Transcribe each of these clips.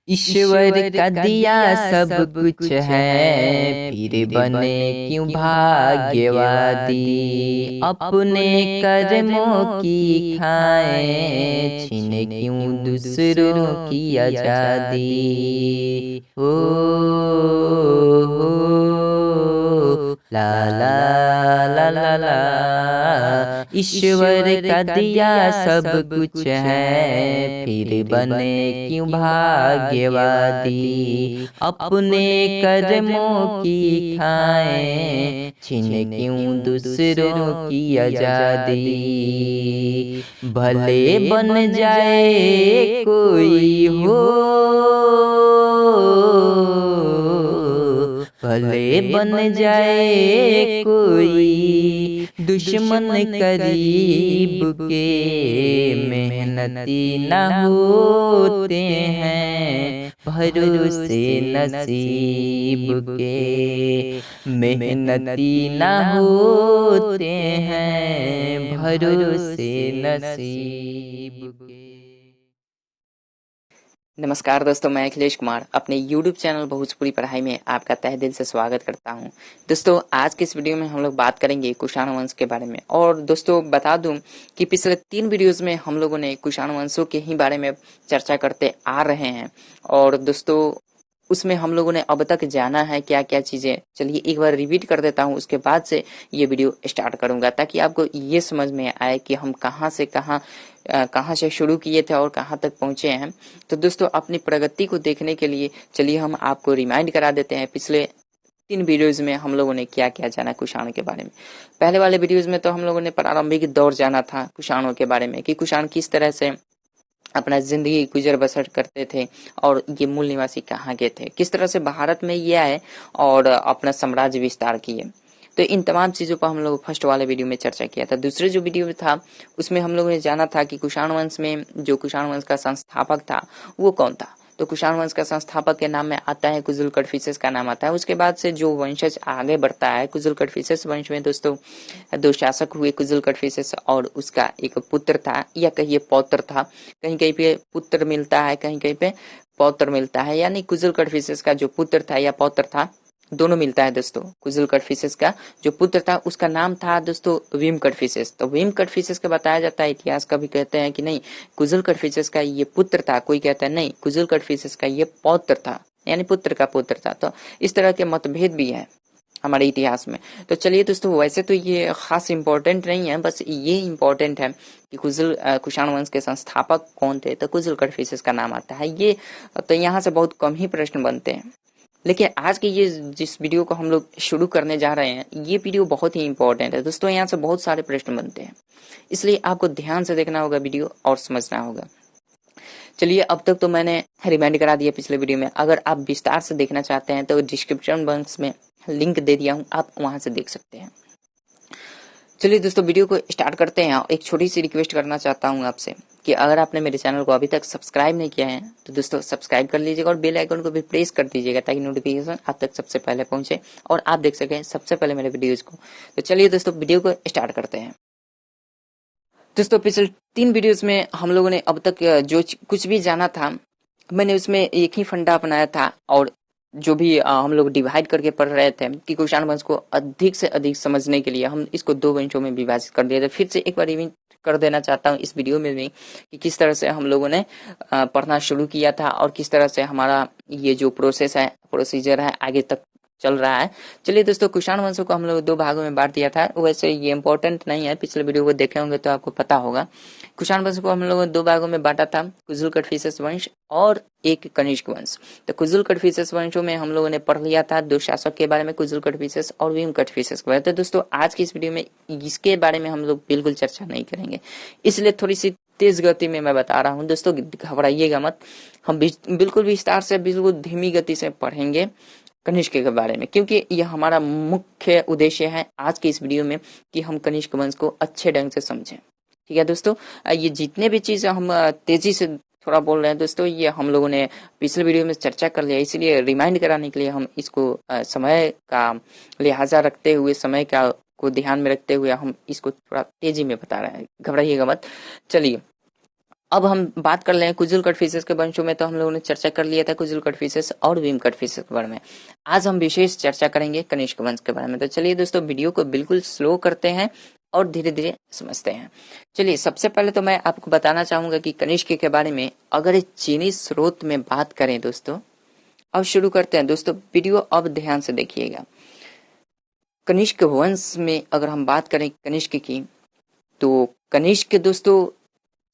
ईश्वर का दिया सब कुछ है, फिर बने क्यों भाग्यवादी। अपने कर्मों की खाएं, छीने क्यों दूसरों की आजादी। हो ला ला ला ला ला। ईश्वर का दिया सब कुछ है, फिर बने क्यों भाग्यवादी। अपने कर्मों की खाएं, छीने क्यों दूसरों की आजादी। भले बन जाए कोई हो, भले बन जाए कोई दुश्मन करीब के, मेहनती न होते हैं भरोसे नसीब के। मेहनती न होते हैं भरोसे नसीब के। नमस्कार दोस्तों, मैं अखिलेश कुमार अपने YouTube चैनल भोजपुरी पढ़ाई में आपका तहे दिल से स्वागत करता हूं। दोस्तों, आज के इस वीडियो में हम लोग बात करेंगे कुषाण वंश के बारे में। और दोस्तों बता दूं कि पिछले 3 वीडियोस में हम लोगों ने कुषाण वंशों के ही बारे में चर्चा करते आ रहे हैं। और दोस्तों उसमें हम लोगों ने अब तक जाना है क्या क्या चीजें। चलिए एक बार रिपीट कर देता हूँ, उसके बाद से ये वीडियो स्टार्ट करूंगा ताकि आपको ये समझ में आए कि हम कहाँ से शुरू किए थे और कहाँ तक पहुंचे हैं। तो दोस्तों अपनी प्रगति को देखने के लिए चलिए हम आपको रिमाइंड करा देते हैं पिछले 3 वीडियोज में हम लोगों ने क्या क्या जाना कुषाण के बारे में। पहले वाले वीडियोज में तो हम लोगों ने प्रारंभिक दौर जाना था कुषाणों के बारे में कि कुषाण किस तरह से अपना जिंदगी गुजर बसर करते थे और ये मूल निवासी कहाँ के थे, किस तरह से भारत में ये आए और अपना साम्राज्य विस्तार किए। तो इन तमाम चीजों पर हम लोग फर्स्ट वाले वीडियो में चर्चा किया था। दूसरे जो वीडियो था उसमें हम लोगों ने जाना था कि कुषाण वंश में जो कुषाण वंश का संस्थापक था वो कौन था। तो कुषाण वंश का संस्थापक के नाम में आता है कुजुल कड़फिसेस का नाम आता है। उसके बाद से जो वंशज आगे बढ़ता है कुजुल कड़फिसेस वंश में दोस्तों 2 शासक हुए कुजुल कड़फिसेस और उसका एक पुत्र था या कहिए पौत्र था। कहीं कहीं पे पुत्र मिलता है, कहीं कहीं पे पौत्र मिलता है, यानी कुजुल कड़फिसेस का जो पुत्र था या पौत्र था दोनों मिलता है। दोस्तों कुजुल कड़फिसेस का जो पुत्र था उसका नाम था दोस्तों विम कड़फिसेस। तो विम कड़फिसेस का बताया जाता है, इतिहास कभी कहते हैं कि नहीं कुजुल कड़फिसेस का ये पुत्र था, कोई कहता है नहीं कुजुल कड़फिसेस का ये पौत्र था, यानी पुत्र का पुत्र था। तो इस तरह के मतभेद भी है हमारे इतिहास में। तो चलिए दोस्तों वैसे तो ये खास इंपॉर्टेंट नहीं है, बस ये इंपॉर्टेंट है कि कुषाण वंश के संस्थापक कौन थे। तो कुजुल कड़फिसेस का नाम आता है ये। तो यहाँ से बहुत कम ही प्रश्न बनते हैं। लेकिन आज की ये जिस वीडियो को हम लोग शुरू करने जा रहे हैं ये वीडियो बहुत ही इंपॉर्टेंट है दोस्तों। यहाँ से बहुत सारे प्रश्न बनते हैं, इसलिए आपको ध्यान से देखना होगा वीडियो और समझना होगा। चलिए अब तक तो मैंने रिमाइंड करा दिया पिछले वीडियो में। अगर आप विस्तार से देखना चाहते हैं तो डिस्क्रिप्शन बॉक्स में लिंक दे दिया हूँ, आप वहां से देख सकते हैं। चलिए दोस्तों वीडियो को स्टार्ट करते हैं। एक छोटी सी रिक्वेस्ट करना चाहता हूँ आपसे कि अगर आपने मेरे चैनल को अभी तक सब्सक्राइब नहीं किया है तो दोस्तों सब्सक्राइब कर लीजिएगा और बेल आइकन को भी प्रेस कर दीजिएगा ताकि नोटिफिकेशन आप तक सबसे पहले पहुंचे और आप देख सकें सबसे पहले मेरे वीडियोज को। तो चलिए दोस्तों वीडियो को स्टार्ट करते हैं। दोस्तों पिछले 3 वीडियोज में हम लोगों ने अब तक जो कुछ भी जाना था मैंने उसमें एक ही फंडा अपनाया था और जो भी हम लोग डिवाइड करके पढ़ रहे थे कि कुषाण वंश को अधिक से अधिक समझने के लिए हम इसको 2 वंशों में विभाजित कर दिया था। फिर से एक बार रिवीट कर देना चाहता हूँ इस वीडियो में भी कि किस तरह से हम लोगों ने पढ़ना शुरू किया था और किस तरह से हमारा ये जो प्रोसेस है प्रोसीजर है आगे तक चल रहा है। चलिए दोस्तों कुषाण वंशों को हम लोग 2 भागों में बांट दिया था। वैसे ये इंपॉर्टेंट नहीं है, पिछले वीडियो को देखे होंगे तो आपको पता होगा। कुषाण वंश को हम लोगों ने 2 भागों में बांटा था, कुजुल कड़फिसेस वंश और एक कनिष्क वंश। तो कुजुल कड़फिसेस वंशों में हम लोगों ने पढ़ लिया था 2 शासक के बारे में, कुजुल कड़फिसेस और विम कड़फिसेस के बारे में। तो दोस्तों आज की इस वीडियो में इसके बारे में हम लोग बिल्कुल चर्चा नहीं करेंगे, इसलिए थोड़ी सी तेज गति में मैं बता रहा हूँ। दोस्तों घबराइएगा मत, हम बिल्कुल विस्तार से बिल्कुल धीमी गति से पढ़ेंगे कनिष्क के बारे में, क्योंकि यह हमारा मुख्य उद्देश्य है आज की इस वीडियो में कि हम कनिष्क वंश को अच्छे ढंग से समझें। ठीक है दोस्तों, ये जितने भी चीज हम तेजी से थोड़ा बोल रहे हैं दोस्तों ये हम लोगों ने पिछले वीडियो में चर्चा कर लिया, इसलिए रिमाइंड कराने के लिए हम इसको समय का लिहाजा रखते हुए, समय का को ध्यान में रखते हुए हम इसको थोड़ा तेजी में बता रहे हैं। घबराइएगा मत। चलिए अब हम बात कर लें कुजुल कटफिशेस के वंशों में, तो हम लोगों ने चर्चा कर लिया था कुजुल कटफिशेस और भीम कटफिशेस के बारे में। आज हम विशेष चर्चा करेंगे कनिष्क वंश के बारे में। तो चलिए दोस्तों, वीडियो को बिल्कुल स्लो करते हैं और धीरे धीरे समझते हैं। चलिए, सबसे पहले तो मैं आपको बताना चाहूंगा कि कनिष्क के बारे में अगर चीनी स्रोत में बात करें दोस्तों, अब शुरू करते हैं दोस्तों। वीडियो अब ध्यान से देखिएगा। कनिष्क वंश में अगर हम बात करें कनिष्क की, तो कनिष्क दोस्तों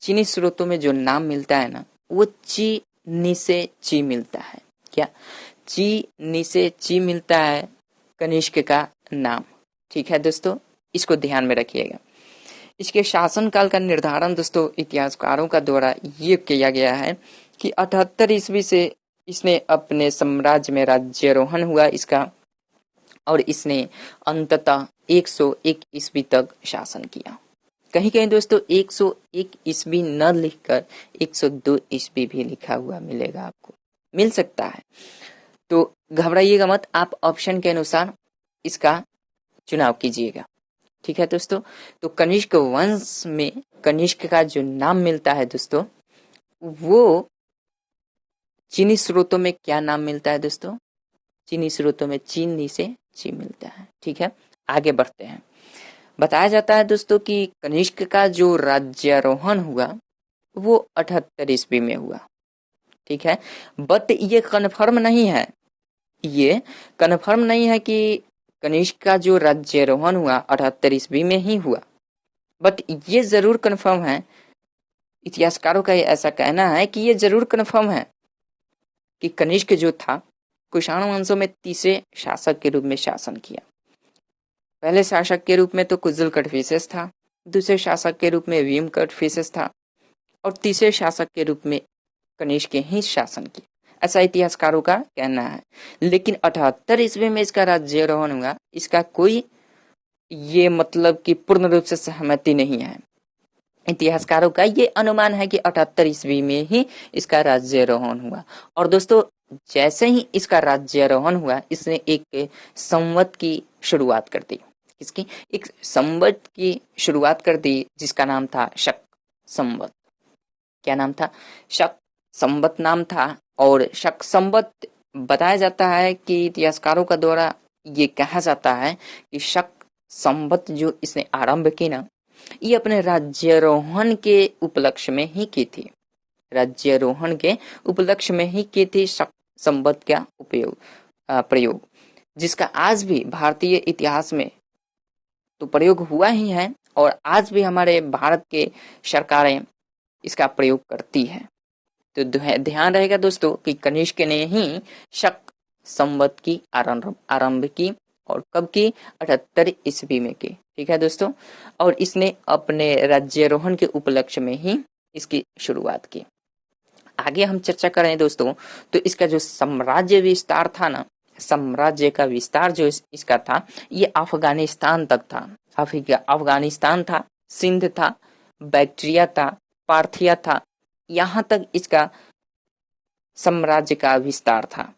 चीनी स्रोतों में जो नाम मिलता है ना, वो ची नी से ची मिलता है। क्या? ची नी से ची मिलता है कनिष्क का नाम। ठीक है दोस्तों, इसको ध्यान में रखिएगा। इसके शासनकाल का निर्धारण दोस्तों इतिहासकारों का द्वारा ये किया गया है कि 78 ईस्वी से इसने अपने साम्राज्य में राज्यारोहण हुआ इसका, और इसने अंततः 101 ईस्वी तक शासन किया। कहीं कहीं दोस्तों 101 ईस्वी न लिखकर 102 ईस्वी भी लिखा हुआ मिलेगा, आपको मिल सकता है। तो घबराइएगा मत, आप ऑप्शन के अनुसार इसका चुनाव कीजिएगा। ठीक है दोस्तों, तो कनिष्क वंश में कनिष्क का जो नाम मिलता है दोस्तों, वो चीनी स्रोतों में क्या नाम मिलता है दोस्तों? चीनी स्रोतों में चीनी से ची मिलता है। ठीक है, आगे बढ़ते हैं। बताया जाता है दोस्तों कि कनिष्क का जो राज्यारोहण हुआ वो 78 ईस्वी में हुआ। ठीक है, बट ये कन्फर्म नहीं है, ये कन्फर्म नहीं है कि कनिष्क का जो राज्यारोहण हुआ 78 ईस्वी में ही हुआ, बट ये जरूर कन्फर्म है, इतिहासकारों का ऐसा कहना है कि ये जरूर कन्फर्म है कि कनिष्क जो था कुषाण वंशों में तीसरे शासक के रूप में शासन किया। पहले शासक के रूप में तो कुजुल कटफिशेस था, दूसरे शासक के रूप में भीम कटफिशेस था, और तीसरे शासक के रूप में कनिष्क ही शासन किया, ऐसा इतिहासकारों का कहना है। लेकिन 78 ईस्वी में इसका राज्यारोहण हुआ, इसका कोई ये मतलब कि पूर्ण रूप से सहमति नहीं है। इतिहासकारों का ये अनुमान है कि 78 ईस्वी में ही इसका राज्यारोहण हुआ। और दोस्तों, जैसे ही इसका राज्यारोहण हुआ, इसने एक संवत की शुरुआत कर दी। इसकी एक संवत की शुरुआत कर दी जिसका नाम था शक संवत। क्या नाम था? शक संवत नाम था। और शक संवत बताया जाता है कि इतिहासकारों का द्वारा ये कहा जाता है कि शक संवत जो इसने आरंभ की ना, ये अपने राज्यारोहण के उपलक्ष्य में ही की थी। राज्यारोहण के उपलक्ष्य में ही की थी शक संवत का प्रयोग, जिसका आज भी भारतीय इतिहास में तो प्रयोग हुआ ही है, और आज भी हमारे भारत के सरकारें इसका प्रयोग करती है। तो ध्यान रहेगा दोस्तों कि कनिष्क ने ही शक संवत की आरंभ की, और कब की? 78 ईस्वी में की। ठीक है दोस्तों, और इसने अपने राज्यारोहण के उपलक्ष्य में ही इसकी शुरुआत की। आगे हम चर्चा करें दोस्तों, तो इसका जो साम्राज्य विस्तार था ना, साम्राज्य का विस्तार जो इसका था, ये अफगानिस्तान तक था। अफगानिस्तान था, सिंध था, बैक्ट्रिया था, पार्थिया था, यहाँ तक इसका साम्राज्य का विस्तार था।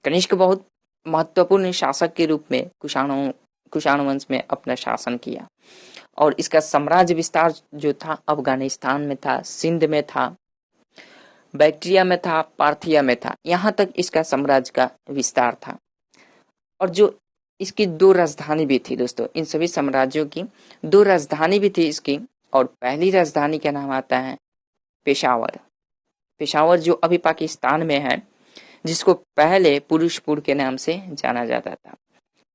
कनिष्क बहुत महत्वपूर्ण शासक के रूप में कुषाण वंश में अपना शासन किया, और इसका साम्राज्य विस्तार जो था अफगानिस्तान में था, सिंध में था, बैक्ट्रिया में था, पार्थिया में था, यहाँ तक इसका साम्राज्य का विस्तार था। और जो इसकी 2 राजधानी भी थी दोस्तों, इन सभी साम्राज्यों की 2 राजधानी भी थी इसकी, और पहली राजधानी का नाम आता है पेशावर। पेशावर जो अभी पाकिस्तान में है, जिसको पहले पुरुषपुर के नाम से जाना जाता था।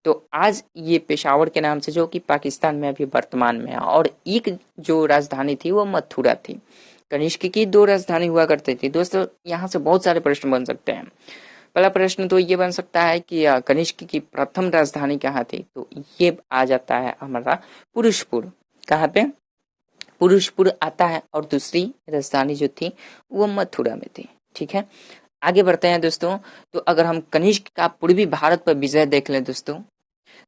तो आज ये पेशावर के नाम से, जो कि पाकिस्तान में अभी वर्तमान में है। और एक जो राजधानी थी वो मथुरा थी। कनिष्क की 2 राजधानी हुआ करती थी दोस्तों। यहाँ से बहुत सारे प्रश्न बन सकते हैं। पहला प्रश्न तो ये बन सकता है कि कनिष्क की प्रथम राजधानी कहाँ थी? तो ये आ जाता है हमारा पुरुषपुर। कहाँ पे? पुरुषपुर आता है। और दूसरी राजधानी जो थी वो मथुरा में थी। ठीक है, आगे बढ़ते हैं दोस्तों। तो अगर हम कनिष्क का पूर्वी भारत पर विजय देख लें दोस्तों,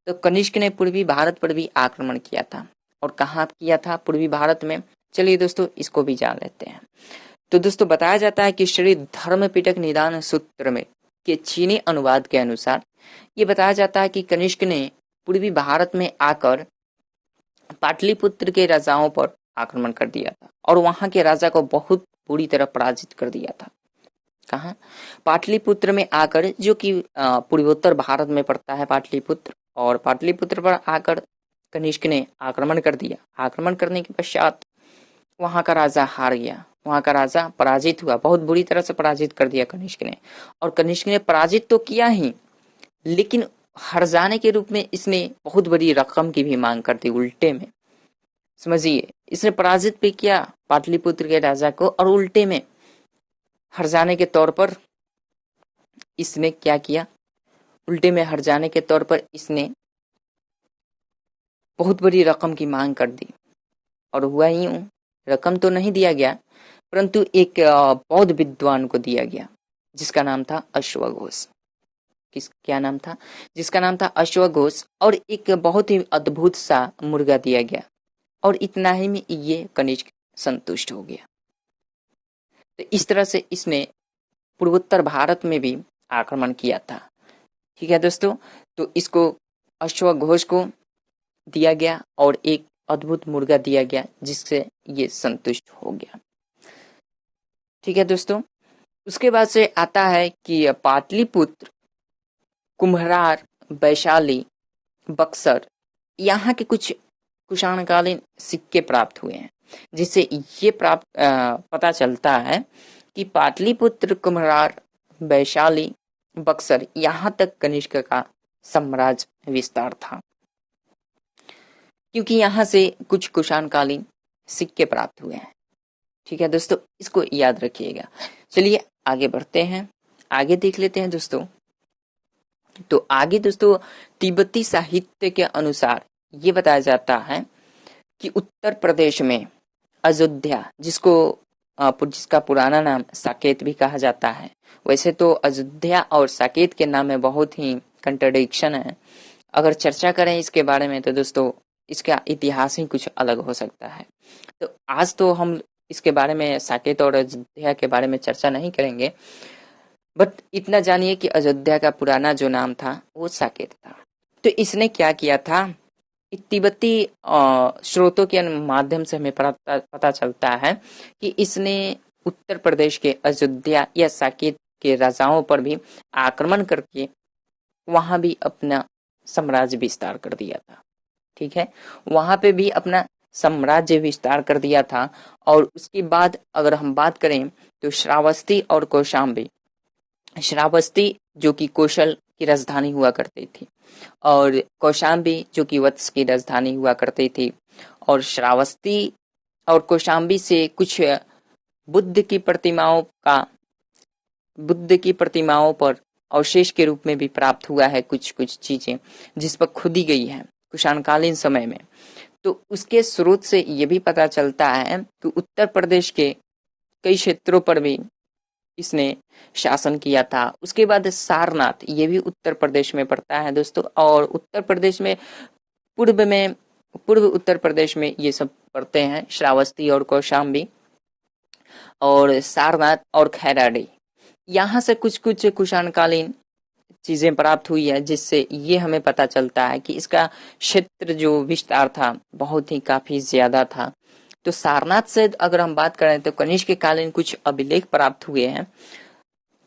तो कनिष्क ने पूर्वी भारत पर भी आक्रमण किया था। और कहाँ किया था? पूर्वी भारत में। चलिए दोस्तों, इसको भी जान लेते हैं। तो दोस्तों, बताया जाता है कि श्री धर्मपिटक निदान सूत्र में के चीनी अनुवाद के अनुसार ये बताया जाता है कि कनिष्क ने पूर्वी भारत में आकर पाटलिपुत्र के राजाओं पर आक्रमण कर दिया था और वहां के राजा को बहुत बुरी तरह पराजित कर दिया था। कहाँ? पाटलिपुत्र में आकर, जो कि पूर्वोत्तर भारत में पड़ता है पाटलिपुत्र, और पाटलिपुत्र पर आकर कनिष्क ने आक्रमण कर दिया। आक्रमण करने के पश्चात वहां का राजा हार गया, वहां का राजा पराजित हुआ, बहुत बुरी तरह से पराजित कर दिया कनिष्क ने। और कनिष्क ने पराजित तो किया ही, लेकिन हार जाने के रूप में इसने बहुत बड़ी रकम की भी मांग कर दी उल्टे में। समझिए, इसने पराजित भी किया पाटलिपुत्र के राजा को, और उल्टे में हार जाने के तौर पर इसने क्या किया? उल्टे में हार जाने के तौर पर इसने बहुत बड़ी रकम की मांग कर दी। और हुआ यूं, रकम तो नहीं दिया गया, परंतु एक बौद्ध विद्वान को दिया गया जिसका नाम था अश्वघोष। क्या नाम था? जिसका नाम था अश्वघोष। और एक बहुत ही अद्भुत सा मुर्गा दिया गया, और इतना ही में ये कनिष्क संतुष्ट हो गया। तो इस तरह से इसने पूर्वोत्तर भारत में भी आक्रमण किया था। ठीक है दोस्तों, तो इसको अश्वघोष को दिया गया और एक अद्भुत मुर्गा दिया गया जिससे ये संतुष्ट हो गया। ठीक है दोस्तों, उसके बाद से आता है कि पाटलिपुत्र, कुम्भरार, वैशाली, बक्सर, यहाँ के कुछ कुषाणकालीन सिक्के प्राप्त हुए हैं, जिससे ये पता चलता है कि पाटलिपुत्र, कुम्भरार, वैशाली, बक्सर, यहाँ तक कनिष्क का साम्राज्य विस्तार था, क्योंकि यहाँ से कुछ कुषाणकालीन सिक्के प्राप्त हुए हैं। ठीक है दोस्तों, इसको याद रखिएगा। चलिए आगे बढ़ते हैं, आगे देख लेते हैं दोस्तों। तो आगे दोस्तों, तिब्बती साहित्य के अनुसार ये बताया जाता है कि उत्तर प्रदेश में अयोध्या, जिसका पुराना नाम साकेत भी कहा जाता है। वैसे तो अयोध्या और साकेत के नाम में बहुत ही कंट्रडिक्शन है। अगर चर्चा करें इसके बारे में तो दोस्तों इसका इतिहास ही कुछ अलग हो सकता है। तो आज तो हम इसके बारे में, साकेत और अयोध्या के बारे में चर्चा नहीं करेंगे, बट इतना जानिए कि अयोध्या का पुराना जो नाम था वो साकेत था। तो इसने क्या किया था? तिब्बती स्रोतों के माध्यम से हमें पता चलता है कि इसने उत्तर प्रदेश के अयोध्या या साकेत के राजाओं पर भी आक्रमण करके वहां भी अपना साम्राज्य विस्तार कर दिया था। ठीक है, वहां पे भी अपना साम्राज्य विस्तार कर दिया था। और उसके बाद अगर हम बात करें तो श्रावस्ती और कौशाम्बी, श्रावस्ती जो कि कौशल की राजधानी हुआ करती थी, और कौशाम्बी जो कि वत्स की राजधानी हुआ करती थी। और श्रावस्ती और कौशाम्बी से कुछ बुद्ध की प्रतिमाओं पर अवशेष के रूप में भी प्राप्त हुआ है कुछ कुछ चीजें, जिस पर खुदी गई है कुषाणकालीन समय में। तो उसके स्रोत से ये भी पता चलता है कि उत्तर प्रदेश के कई क्षेत्रों पर भी इसने शासन किया था। उसके बाद सारनाथ, ये भी उत्तर प्रदेश में पड़ता है दोस्तों, और उत्तर प्रदेश में पूर्व उत्तर प्रदेश में ये सब पड़ते हैं, श्रावस्ती और कौशाम्बी और सारनाथ और खैराडी। यहाँ से कुछ कुछ कुषाणकालीन चीजें प्राप्त हुई है, जिससे ये हमें पता चलता है कि इसका क्षेत्र जो विस्तार था बहुत ही काफी ज्यादा था। तो सारनाथ से अगर हम बात करें तो कनिष्क कालीन कुछ अभिलेख प्राप्त हुए हैं,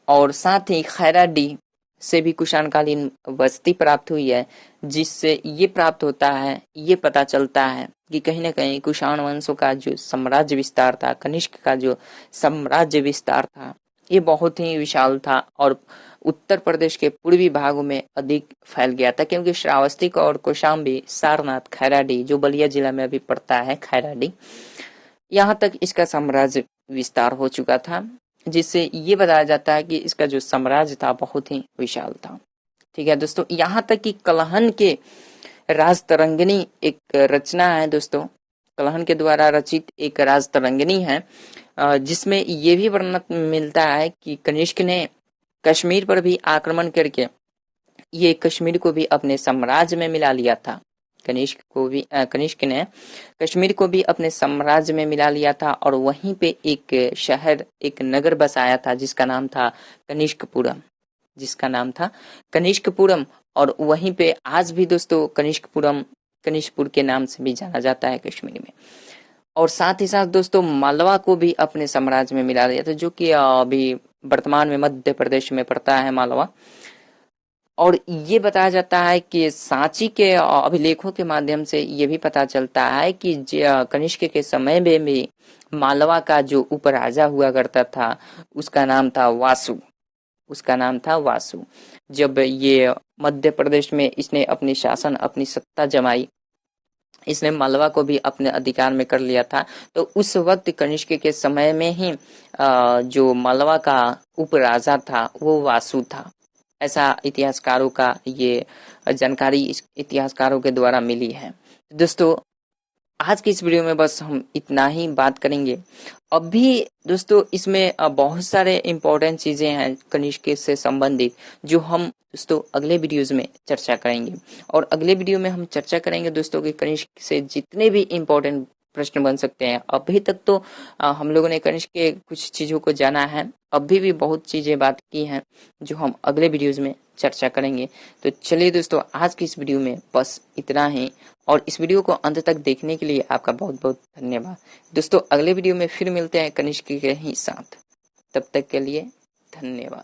और साथ ही खैराडी से भी कुषाणकालीन बस्ती प्राप्त हुई है, जिससे ये प्राप्त होता है, ये पता चलता है कि कहीं ना कहीं कुषाण वंशों का जो साम्राज्य विस्तार था, कनिष्क का जो साम्राज्य विस्तार था, ये बहुत ही विशाल था और उत्तर प्रदेश के पूर्वी भागों में अधिक फैल गया था, क्योंकि श्रावस्ती और कौशाम्बी, सारनाथ, खैराडी जो बलिया जिला में अभी पड़ता है, खैराडी, यहाँ तक इसका साम्राज्य विस्तार हो चुका था, जिससे ये बताया जाता है कि इसका जो साम्राज्य था बहुत ही विशाल था। ठीक है दोस्तों, यहाँ तक कि कलहन के राजतरंगिणी एक रचना है दोस्तों, कलहन के द्वारा रचित एक राजतरंगिणी है, जिसमें ये भी वर्णन मिलता है कि कनिष्क ने कश्मीर पर भी आक्रमण करके ये कश्मीर को भी अपने साम्राज्य में मिला लिया था। कनिष्क ने कश्मीर को भी अपने साम्राज्य में मिला लिया था, और वहीं पे एक शहर, एक नगर बसाया था जिसका नाम था कनिष्कपुरम, और वहीं पे आज भी दोस्तों कनिष्कपुर के नाम से भी जाना जाता है कश्मीर में। और साथ ही साथ दोस्तों मालवा को भी अपने साम्राज्य में मिला दिया था, जो कि अभी वर्तमान में मध्य प्रदेश में पड़ता है मालवा। और ये बताया जाता है कि सांची के अभिलेखों के माध्यम से ये भी पता चलता है कि कनिष्क के समय में भी मालवा का जो उपराजा हुआ करता था उसका नाम था वासु। उसका नाम था वासु। जब ये मध्य प्रदेश में इसने अपनी शासन अपनी सत्ता जमाई, इसने मालवा को भी अपने अधिकार में कर लिया था, तो उस वक्त कनिष्क के समय में ही जो मालवा का उपराजा था वो वासु था। ऐसा इतिहासकारों का ये जानकारी इस इतिहासकारों के द्वारा मिली है। दोस्तों आज की इस वीडियो में बस हम इतना ही बात करेंगे। अभी दोस्तों इसमें बहुत सारे इम्पोर्टेंट चीजें हैं कनिष्क से संबंधित, जो हम दोस्तों अगले वीडियोज में चर्चा करेंगे। और अगले वीडियो में हम चर्चा करेंगे दोस्तों कि कनिष्क से जितने भी इम्पोर्टेंट प्रश्न बन सकते हैं। अभी तक तो हम लोगों ने कनिष्क के कुछ चीजों को जाना है, अभी भी बहुत चीजें बात की हैं जो हम अगले वीडियोज में चर्चा करेंगे। तो चलिए दोस्तों आज की इस वीडियो में बस इतना ही, और इस वीडियो को अंत तक देखने के लिए आपका बहुत बहुत धन्यवाद। दोस्तों अगले वीडियो में फिर मिलते हैं कनिष्क के ही साथ, तब तक के लिए धन्यवाद।